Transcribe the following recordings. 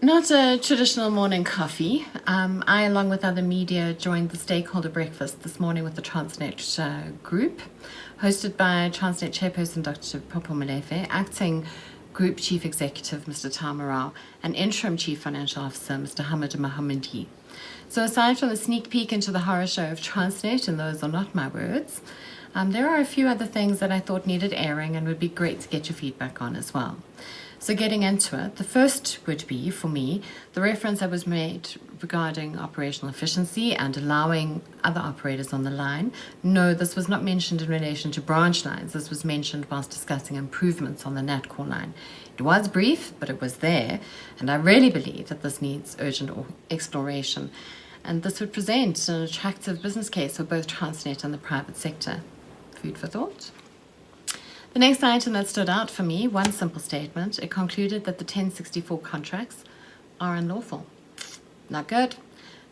Not a traditional morning coffee. I, along with other media, joined the Stakeholder breakfast this morning with the Transnet group, hosted by Transnet chairperson Dr. Popo Molefe, acting Group Chief Executive Mr. Tamarao, and Interim Chief Financial Officer Mr. Hamid Mohammadi. So aside from the sneak peek into the horror show of Transnet, and those are not my words, there are a few other things that I thought needed airing and would be great to get your feedback on as well. So getting into it, the first would be, for me, the reference that was made regarding operational efficiency and allowing other operators on the line. No, this was not mentioned in relation to branch lines. This was mentioned whilst discussing improvements on the NatCore line. It was brief, but it was there, and I really believe that this needs urgent exploration. And this would present an attractive business case for both Transnet and the private sector. Food for thought. The next item that stood out for me, one simple statement. It concluded that the 1064 contracts are unlawful. Not good.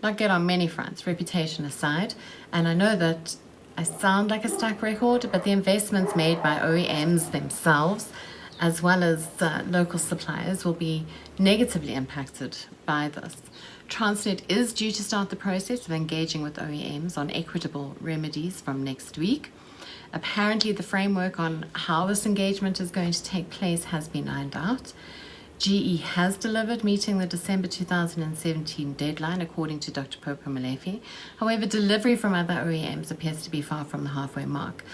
Not good on many fronts, reputation aside. And I know that I sound like a stuck record, but the investments made by OEMs themselves, as well as local suppliers, will be negatively impacted by this. Transnet is due to start the process of engaging with OEMs on equitable remedies from next week. Apparently, the framework on how this engagement is going to take place has been ironed out. GE has delivered, meeting the December 2017 deadline, according to Dr. Popo Molefe. However, delivery from other OEMs appears to be far from the halfway mark.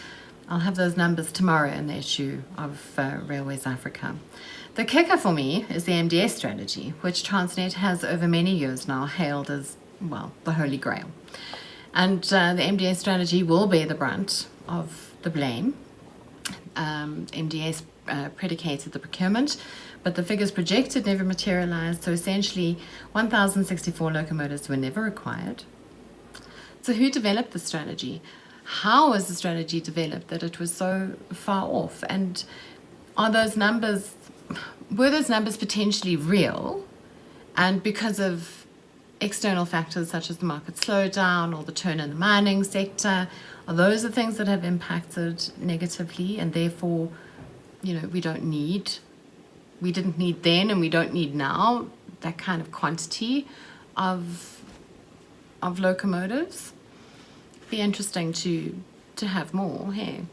I'll have those numbers tomorrow in the issue of Railways Africa. The kicker for me is the MDS strategy, which Transnet has over many years now hailed as, well, the Holy Grail. And the MDS strategy will bear the brunt of the blame. MDS predicated the procurement, but the figures projected never materialized, so essentially 1,064 locomotives were never required. So who developed the strategy? How was the strategy developed that it was so far off? And were those numbers potentially real? And because of external factors such as the market slowdown or the turn in the mining sector, are those the things that have impacted negatively, and therefore, we didn't need then and we don't need now that kind of quantity of locomotives? Be interesting to have more here.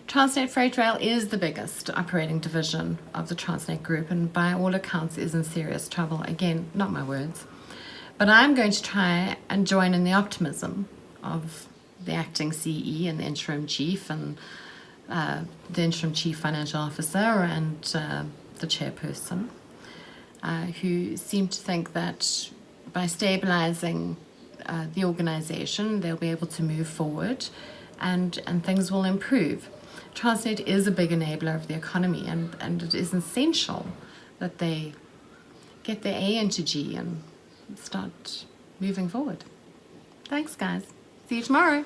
Transnet Freight Rail is the biggest operating division of the Transnet Group, and by all accounts is in serious trouble. Again, not my words. But I'm going to try and join in the optimism of the acting CE and the interim chief and the interim chief financial officer and the chairperson, who seem to think that by stabilizing the organization, they'll be able to move forward and things will improve. Transnet is a big enabler of the economy, and it is essential that they get their A into G and start moving forward. Thanks, guys. See you tomorrow.